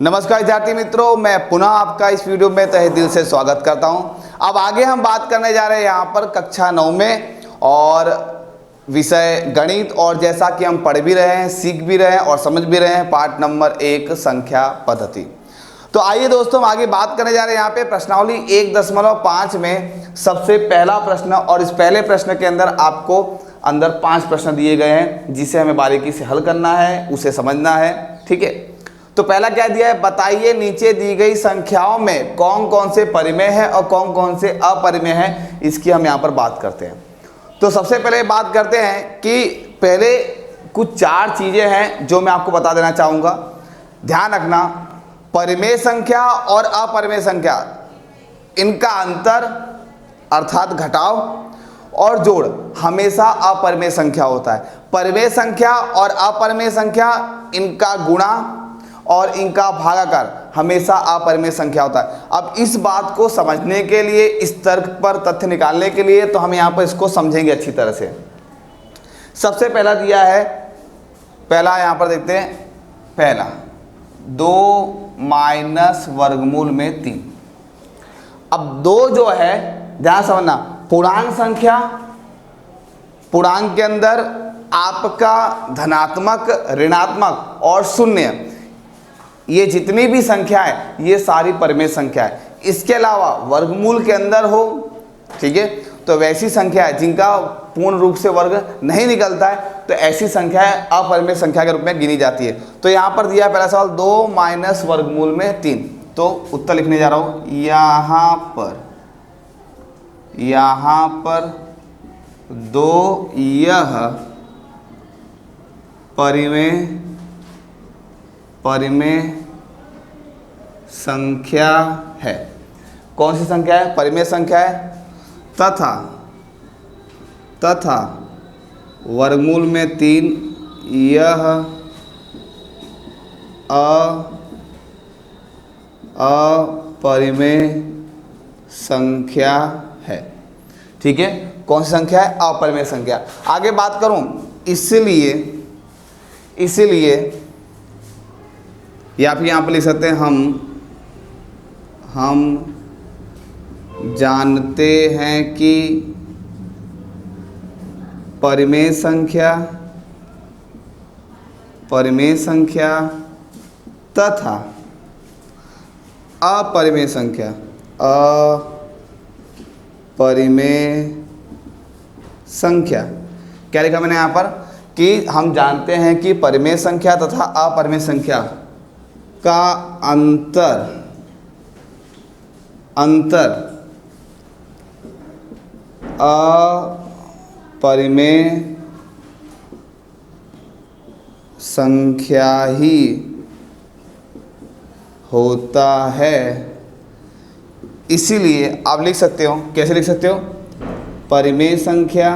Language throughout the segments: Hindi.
नमस्कार विद्यार्थी मित्रों, मैं पुनः आपका इस वीडियो में तहे दिल से स्वागत करता हूं। अब आगे हम बात करने जा रहे हैं यहाँ पर कक्षा 9 में और विषय गणित, और जैसा कि हम पढ़ भी रहे हैं, सीख भी रहे हैं और समझ भी रहे हैं पाठ नंबर 1 संख्या पद्धति। तो आइए दोस्तों, हम आगे बात करने जा रहे हैं यहाँ पे प्रश्नावली 1.5 में सबसे पहला प्रश्न। और इस पहले प्रश्न के अंदर आपको अंदर 5 प्रश्न दिए गए हैं जिसे हमें बारीकी से हल करना है, उसे समझना है। ठीक है, तो पहला क्या दिया है, बताइए नीचे दी गई संख्याओं में कौन कौन से परिमेय है और कौन कौन से अपरिमेय है, इसकी हम यहाँ पर बात करते हैं। तो सबसे पहले बात करते हैं कि पहले कुछ 4 चीज़ें हैं जो मैं आपको बता देना चाहूँगा। ध्यान रखना, परिमेय संख्या और अपरिमेय संख्या, इनका अंतर अर्थात घटाव और जोड़ हमेशा अपरिमेय संख्या होता है। परिमेय संख्या और अपरिमेय संख्या, इनका गुणा और इनका भागाकार हमेशा अपरिमेय संख्या होता है। अब इस बात को समझने के लिए, इस तर्क पर तथ्य निकालने के लिए, तो हम यहाँ पर इसको समझेंगे अच्छी तरह से। सबसे पहला दिया है, पहला यहाँ पर देखते हैं, पहला 2 माइनस वर्गमूल में 3। अब 2 जो है, ध्यान समझना, पूर्णांक संख्या, पूर्णांक के अंदर आपका धनात्मक, ऋणात्मक और शून्य, ये जितनी भी संख्या है ये सारी परिमेय संख्या है। इसके अलावा वर्गमूल के अंदर हो, ठीक है, तो वैसी संख्या है जिनका पूर्ण रूप से वर्ग नहीं निकलता है, तो ऐसी संख्या अपरिमेय संख्या के रूप में गिनी जाती है। तो यहाँ पर दिया है पहला सवाल 2 माइनस वर्गमूल में 3। तो उत्तर लिखने जा रहा हूँ, यहाँ पर 2 यह परिमेय संख्या है। कौन सी संख्या है? परिमेय संख्या है। तथा वर्गमूल में 3 यह अपरिमेय संख्या है। ठीक है, कौन सी संख्या है? अपरिमेय संख्या। आगे बात करूं, इसलिए या फिर यहाँ पर लिख सकते हैं, हम जानते हैं कि परिमेय संख्या तथा अपरिमेय संख्या क्या लिखा मैंने यहाँ पर, कि हम जानते हैं कि परिमेय संख्या तथा अपरिमेय संख्या का अंतर अपरिमेय संख्या ही होता है। इसीलिए आप लिख सकते हो, कैसे लिख सकते हो, परिमेय संख्या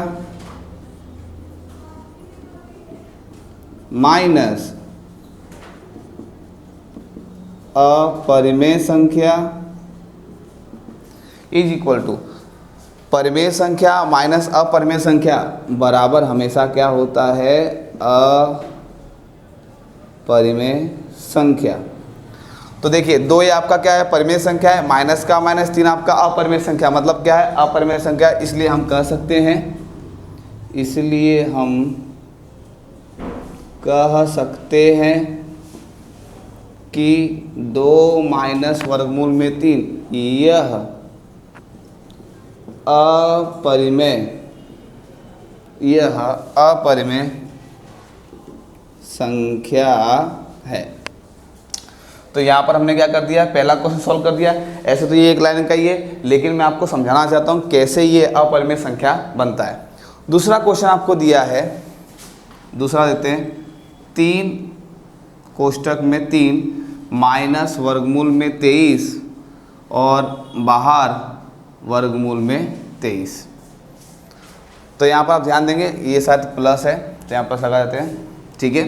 माइनस अपरिमेय संख्या इज इक्वल टू परिमेय संख्या माइनस अपरिमेय संख्या बराबर हमेशा क्या होता है? अपरिमेय संख्या। तो देखिए, 2 ये आपका क्या है? परिमेय संख्या है, माइनस का माइनस 3 आपका अपरिमेय संख्या, मतलब क्या है? अपरिमेय संख्या। इसलिए हम कह सकते हैं कि 2 माइनस वर्गमूल में 3 यह अपरिमेय संख्या है। तो यहाँ पर हमने क्या कर दिया, पहला क्वेश्चन सॉल्व कर दिया। ऐसे तो ये एक लाइन का ही है, लेकिन मैं आपको समझाना चाहता हूँ कैसे ये अपरिमेय संख्या बनता है। दूसरा क्वेश्चन आपको दिया है, दूसरा देते हैं, 3 कोष्टक में 3 माइनस वर्गमूल में 23 और बाहर वर्गमूल में 23। तो यहाँ पर आप ध्यान देंगे, ये शायद प्लस है, तो यहाँ पर लगा देते हैं। ठीक है,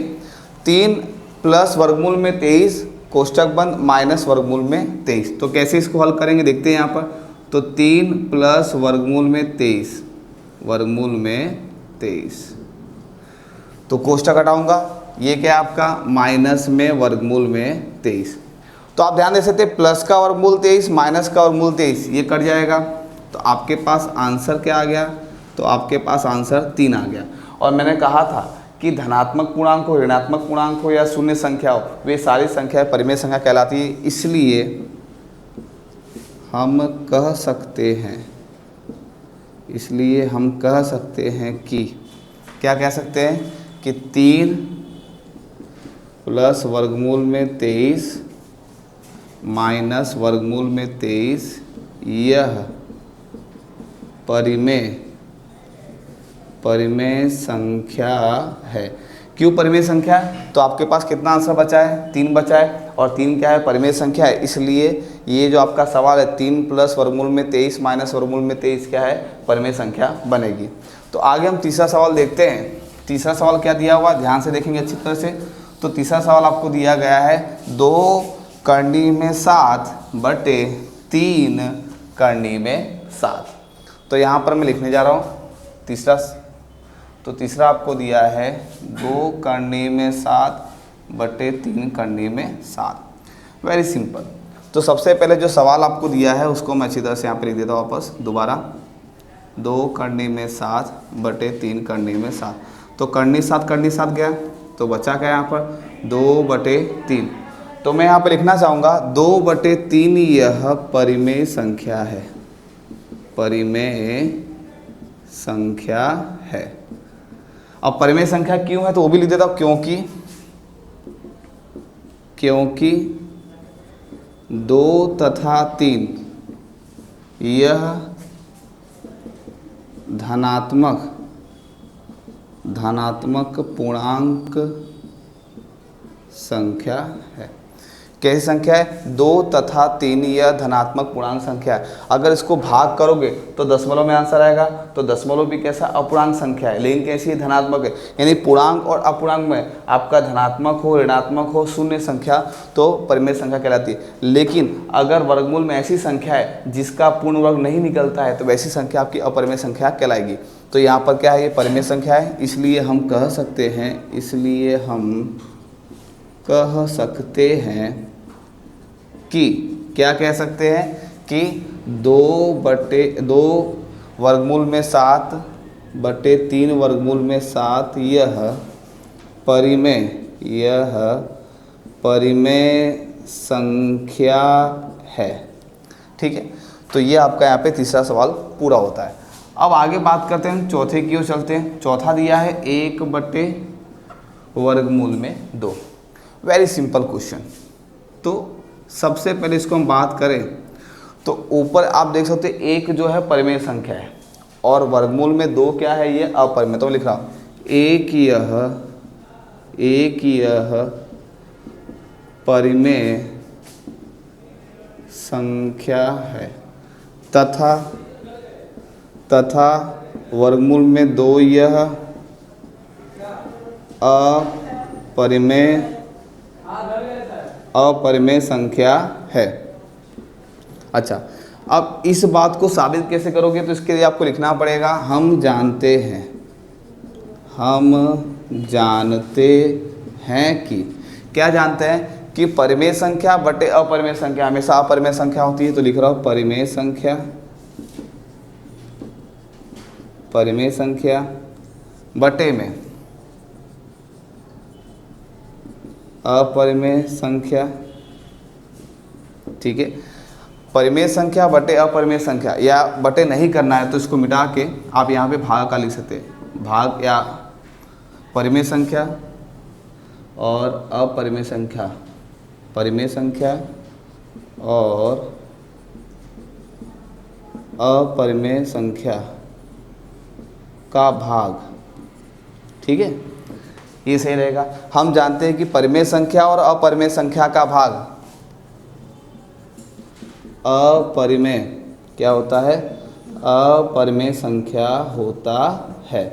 3 प्लस वर्गमूल में 23 कोष्टक बंद माइनस वर्गमूल में 23। तो कैसे इसको हल करेंगे देखते हैं यहाँ पर। तो 3 प्लस वर्गमूल में 23 तो कोष्टक हटाऊंगा, ये क्या आपका माइनस में वर्गमूल में 23। तो आप ध्यान दे सकते हैं प्लस का वर्गमूल 23 माइनस का वर्गमूल 23 ये कट जाएगा, तो आपके पास आंसर क्या आ गया, तो आपके पास आंसर 3 आ गया। और मैंने कहा था कि धनात्मक पूर्णांक हो, ऋणात्मक पूर्णांक हो या शून्य संख्या हो, वे सारी संख्याएं परिमेय संख्या कहलाती है। इसलिए हम कह सकते हैं, इसलिए हम कह सकते हैं कि क्या कह सकते हैं कि 3 प्लस वर्गमूल में 23 माइनस वर्गमूल में 23 यह परिमेय संख्या है। क्यों परिमेय संख्या है? तो आपके पास कितना आंसर बचा है, 3 बचा है, और 3 क्या है, परिमेय संख्या है। इसलिए ये जो आपका सवाल है 3 प्लस वर्गमूल में 23 माइनस वर्गमूल में 23 क्या है, परिमेय संख्या बनेगी। तो आगे हम तीसरा सवाल देखते हैं। तीसरा सवाल क्या दिया हुआ, ध्यान से देखेंगे अच्छी तरह से। तो तीसरा सवाल आपको दिया गया है 2 करनी में 7 बटे 3 करनी में 7। तो यहाँ पर मैं लिखने जा रहा हूँ तीसरा। तो तीसरा आपको दिया है 2 करनी में 7 बटे 3 करनी में 7। Very simple. तो सबसे पहले जो सवाल आपको दिया है उसको मैं अच्छी तरह से यहाँ पे लिख देता हूँ वापस दोबारा। 2 करनी में 7 बटे 3 करनी में 7। तो करनी 7 गया, तो बचा क्या यहाँ पर 2 बटे 3। तो मैं यहाँ पे लिखना चाहूँगा 2 बटे 3 यह परिमेय संख्या है, परिमेय संख्या है। अब परिमेय संख्या क्यों है तो वो भी लिख देता हूँ, क्योंकि 2 तथा 3 यह धनात्मक पूर्णांक संख्या है। कैसी संख्या है, 2 तथा 3 यह धनात्मक पूर्णांक संख्या है। अगर इसको भाग करोगे तो दशमलव में आंसर आएगा, तो दशमलव भी कैसा अपूर्णांक संख्या है, लेकिन कैसी है, धनात्मक है। यानी पूर्णांक और अपूर्णांक में आपका धनात्मक हो, ऋणात्मक हो, शून्य संख्या तो परिमेय संख्या कहलाती है। लेकिन अगर वर्गमूल में ऐसी संख्या है जिसका पूर्ण वर्ग नहीं निकलता है तो वैसी संख्या आपकी अपरिमेय संख्या कहलाएगी। तो यहाँ पर क्या है, ये परिमेय संख्या है। इसलिए हम कह सकते हैं कि क्या कह सकते हैं कि 2 वर्गमूल में 7 बटे 3 वर्गमूल में 7 यह परिमेय संख्या है। ठीक है, तो ये आपका यहाँ पे तीसरा सवाल पूरा होता है। अब आगे बात करते हैं, चौथे की ओर चलते हैं। चौथा दिया है 1 बटे वर्गमूल में 2। Very simple question. तो सबसे पहले इसको हम बात करें तो ऊपर आप देख सकते हैं 1 जो है परिमेय संख्या है और वर्गमूल में 2 क्या है, ये अपरिमेय। तो मैं लिख रहा हूँ 1 यह परिमेय संख्या है तथा वर्गमूल में 2 यह अपरिमेय संख्या है। अच्छा, अब इस बात को साबित कैसे करोगे, तो इसके लिए आपको लिखना पड़ेगा हम जानते हैं कि क्या जानते हैं कि परिमेय संख्या बटे अपरिमेय संख्या हमेशा अपरिमेय संख्या होती है। तो लिख रहा हूँ परिमेय संख्या बटे में अपरिमेय संख्या। ठीक है, परिमेय संख्या बटे अपरिमेय संख्या, या बटे नहीं करना है तो इसको मिटा के आप यहाँ पे भाग का लिख सकते हैं। भाग या परिमेय संख्या और अपरिमेय संख्या, परिमेय संख्या और अपरिमेय संख्या का भाग। ठीक है, ये सही रहेगा। हम जानते हैं कि परिमेय संख्या और अपरिमेय संख्या का भाग अपरिमेय क्या होता है, अपरिमेय संख्या होता है।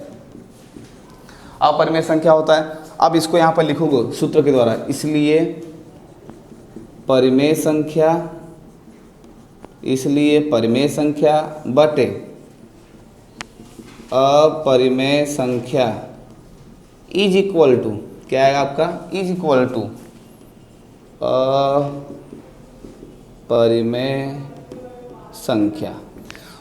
अपरिमेय संख्या होता है। अब इसको यहाँ पर लिखोगे सूत्र के द्वारा, इसलिए परिमेय संख्या बटे अपरिमेय संख्या इज इक्वल टू क्या आएगा आपका, इज इक्वल टू परिमेय संख्या।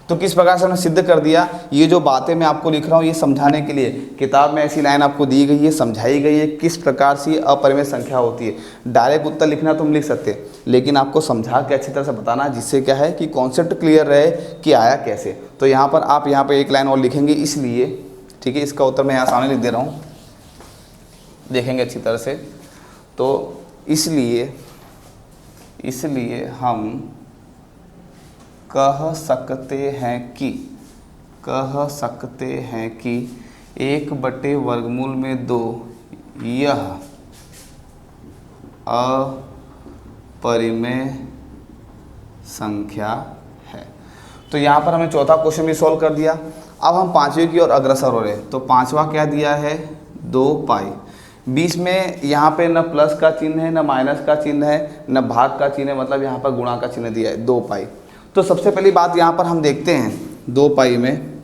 तो किस प्रकार से हमने सिद्ध कर दिया, ये जो बातें मैं आपको लिख रहा हूँ ये समझाने के लिए किताब में ऐसी लाइन आपको दी गई है, समझाई गई है किस प्रकार से अपरिमेय संख्या होती है। डायरेक्ट उत्तर लिखना तुम लिख सकते, लेकिन आपको समझा के अच्छी तरह से बताना, जिससे क्या है कि कॉन्सेप्ट क्लियर रहे कि आया कैसे। तो यहाँ पर आप यहाँ पर एक लाइन और लिखेंगे इसलिए, ठीक है, इसका उत्तर मैं यहाँ सामने लिख दे रहा हूँ, देखेंगे अच्छी तरह से। तो इसलिए हम कह सकते हैं कि 1/√2 यह अपरिमेय संख्या है। तो यहाँ पर हमने चौथा क्वेश्चन भी सॉल्व कर दिया। अब हम पांचवें की ओर अग्रसर हो रहे हैं। तो पांचवा क्या दिया है, 2 पाई। बीच में यहाँ पे न प्लस का चिन्ह है, न माइनस का चिन्ह है, न भाग का चिन्ह है, मतलब यहाँ पर गुणा का चिन्ह दिया है, 2 पाई। तो सबसे पहली बात यहाँ पर हम देखते हैं 2 पाई में,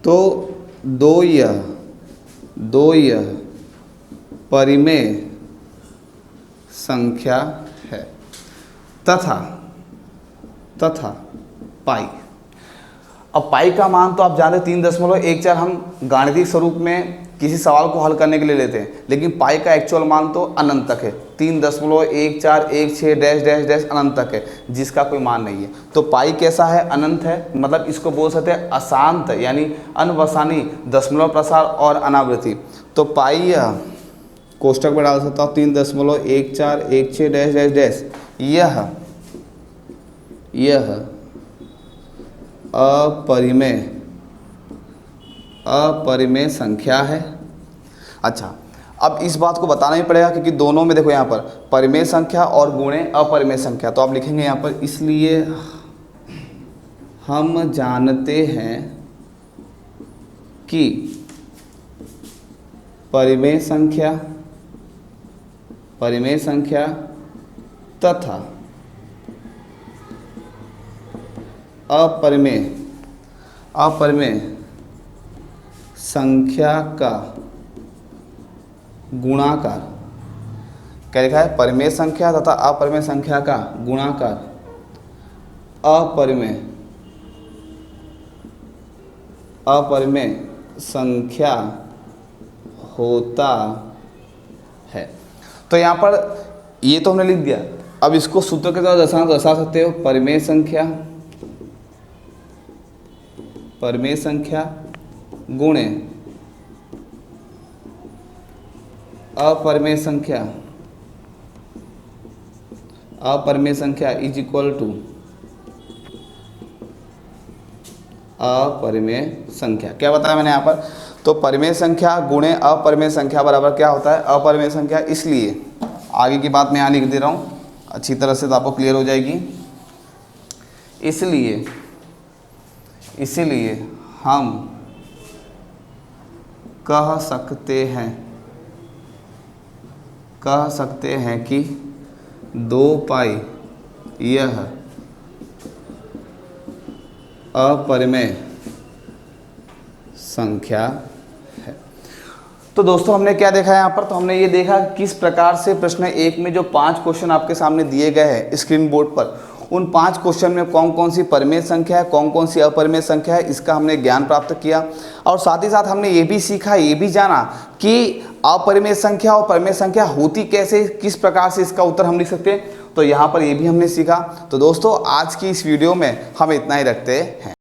तो 2 यह परिमेय संख्या है तथा पाई। अब पाई का मान तो आप जानते 3.14, हम गाणितिक स्वरूप में किसी सवाल को हल करने के लिए लेते हैं, लेकिन पाई का एक्चुअल मान तो अनंत तक है, 3.1416 डैश डैश डैश अनंत तक है, जिसका कोई मान नहीं है। तो पाई कैसा है, अनंत है, मतलब इसको बोल सकते हैं अशांत, यानी अनवसानी दशमलव प्रसार और अनावृत्ति। तो पाई कोष्टक में डाल सकता हूँ 3.1416 डैश डैश डैश, यह अपरिमेय संख्या है। अच्छा, अब इस बात को बताना ही पड़ेगा क्योंकि दोनों में देखो यहाँ पर परिमेय संख्या और गुणे अपरिमेय संख्या। तो आप लिखेंगे यहाँ पर इसलिए हम जानते हैं कि परिमेय संख्या तथा अपरिमेय संख्या का गुणाकार, क्या लिखा है, परिमेय संख्या तथा अपरिमेय संख्या का गुणाकार अपरिमेय संख्या होता है। तो यहाँ पर ये तो हमने लिख दिया। अब इसको सूत्र के द्वारा दर्शा सकते हो, परिमेय संख्या गुणे अपरिमेय संख्या इज इक्वल टू अपरिमेय संख्या। क्या बताया मैंने यहाँ पर, तो परिमेय संख्या गुणे अपरिमेय संख्या बराबर क्या होता है, अपरिमेय संख्या। इसलिए आगे की बात मैं यहाँ लिख दे रहा हूँ अच्छी तरह से, तो आपको क्लियर हो जाएगी। इसलिए हम कह सकते हैं कि 2 पाई यह अपरिमेय संख्या है। तो दोस्तों हमने क्या देखा यहाँ पर, तो हमने ये देखा किस प्रकार से प्रश्न 1 में जो 5 क्वेश्चन आपके सामने दिए गए हैं स्क्रीन बोर्ड पर, उन 5 क्वेश्चन में कौन कौन सी परिमेय संख्या है, कौन कौन सी अपरिमेय संख्या है, इसका हमने ज्ञान प्राप्त किया। और साथ ही साथ हमने ये भी सीखा, ये भी जाना कि अपरिमेय संख्या और परिमेय संख्या होती कैसे, किस प्रकार से इसका उत्तर हम लिख सकते हैं। तो यहाँ पर ये भी हमने सीखा। तो दोस्तों आज की इस वीडियो में हम इतना ही रखते हैं।